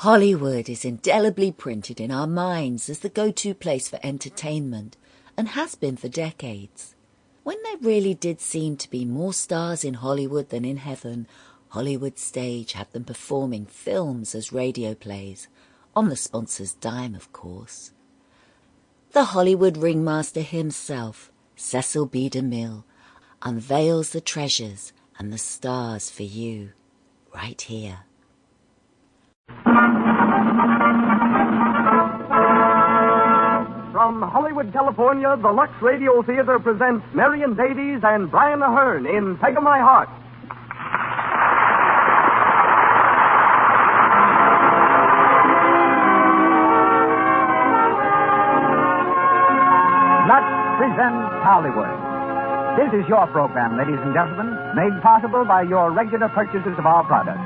Hollywood is indelibly printed in our minds as the go-to place for entertainment, and has been for decades. When there really did seem to be more stars in Hollywood than in heaven, Hollywood Stage had them performing films as radio plays, on the sponsor's dime, of course. The Hollywood ringmaster himself, Cecil B. DeMille, unveils the treasures and the stars for you, right here. From Hollywood, California, the Lux Radio Theater presents Marion Davies and Brian Aherne in Peg of My Heart. Lux presents Hollywood. This is your program, ladies and gentlemen, made possible by your regular purchases of our products.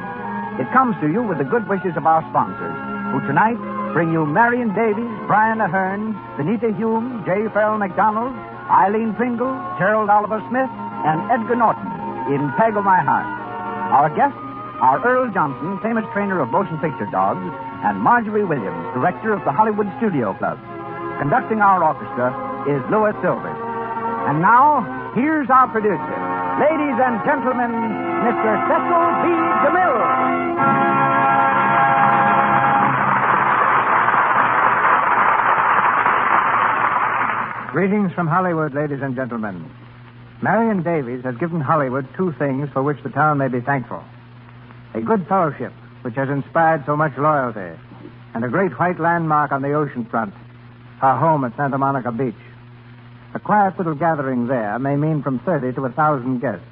It comes to you with the good wishes of our sponsors, who tonight bring you Marion Davies, Brian Aherne, Benita Hume, J. Farrell McDonald, Eileen Pringle, Gerald Oliver Smith, and Edgar Norton in Peg of My Heart. Our guests are Earl Johnson, famous trainer of motion picture dogs, and Marjorie Williams, director of the Hollywood Studio Club. Conducting our orchestra is Louis Silvers. And now, here's our producer. Ladies and gentlemen, Mr. Cecil B. DeMille. Greetings from Hollywood, ladies and gentlemen. Marion Davies has given Hollywood two things for which the town may be thankful. A good fellowship, which has inspired so much loyalty, and a great white landmark on the ocean front, our home at Santa Monica Beach. A quiet little gathering there may mean from 30 to 1,000 guests,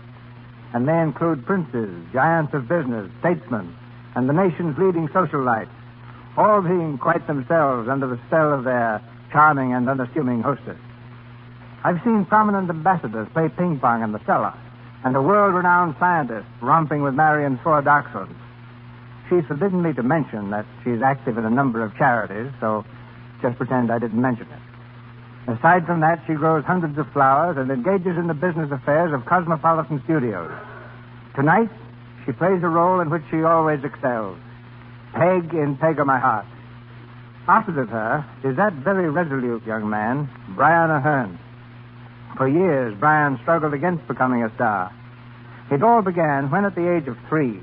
and they include princes, giants of business, statesmen, and the nation's leading socialites, all being quite themselves under the spell of their charming and unassuming hostess. I've seen prominent ambassadors play ping pong in the cellar, and a world-renowned scientist romping with Marion's 4 dachshunds. She's forbidden me to mention that she's active in a number of charities, so just pretend I didn't mention it. Aside from that, she grows hundreds of flowers and engages in the business affairs of Cosmopolitan Studios. Tonight, she plays a role in which she always excels. Peg in Peg of My Heart. Opposite her is that very resolute young man, Brian Aherne. For years, Brian struggled against becoming a star. It all began when, at the age of 3,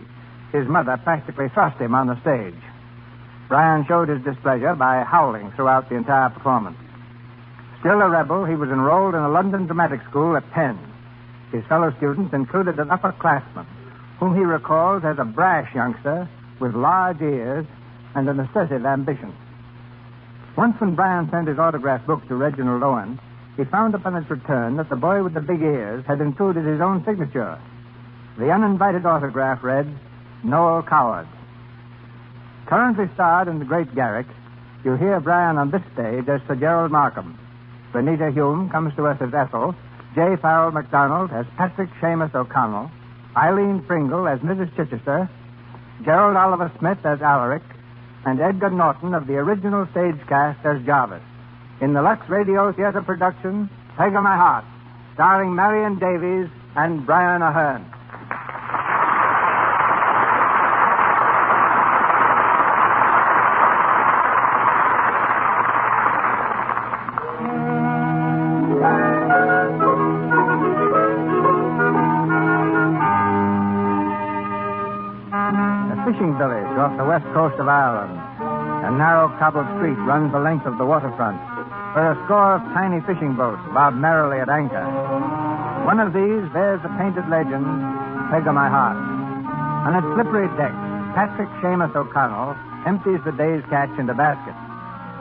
his mother practically thrust him on the stage. Brian showed his displeasure by howling throughout the entire performance. Still a rebel, he was enrolled in a London dramatic school at 10. His fellow students included an upperclassman, whom he recalls as a brash youngster with large ears and an assertive ambition. Once when Brian sent his autograph book to Reginald Owen, he found upon its return that the boy with the big ears had included his own signature. The uninvited autograph read, Noel Coward. Currently starred in The Great Garrick, you hear Brian on this stage as Sir Gerald Markham. Benita Hume comes to us as Ethel, J. Farrell McDonald as Patrick Seamus O'Connell, Eileen Pringle as Mrs. Chichester, Gerald Oliver Smith as Alaric, and Edgar Norton of the original stage cast as Jarvis. In the Lux Radio Theater production, Peg of My Heart, starring Marion Davies and Brian Aherne. Fishing village off the west coast of Ireland. A narrow cobbled street runs the length of the waterfront, where a score of tiny fishing boats bob merrily at anchor. One of these bears the painted legend, Peg of My Heart. On its slippery deck, Patrick Seamus O'Connell empties the day's catch into baskets.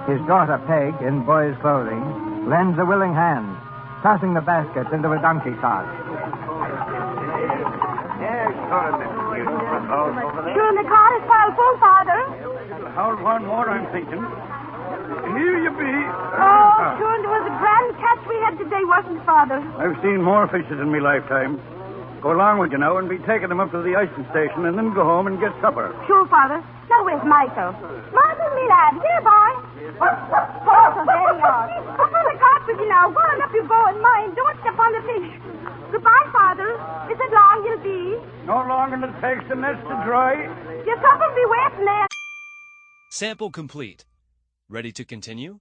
His daughter, Peg, in boy's clothing, lends a willing hand, tossing the baskets into a donkey cart. Sure, the car is quite full, Father. Hold one more, I'm thinking. Here you be. Oh, sure, it was a grand catch we had today, wasn't it, Father? I've seen more fishes in my lifetime. Go along with you now and be taking them up to the icing station and then go home and get supper. Sure, Father. Now, where's Michael? Michael, me lad. Here, boy. Oh, there you are. Up on the cart with you now. Go on up you go and mind. Don't step on the fish. Goodbye, Father. Is it long you'll be? No longer than it takes the nest to dry. Your supper'll be waiting there. Sample complete. Ready to continue?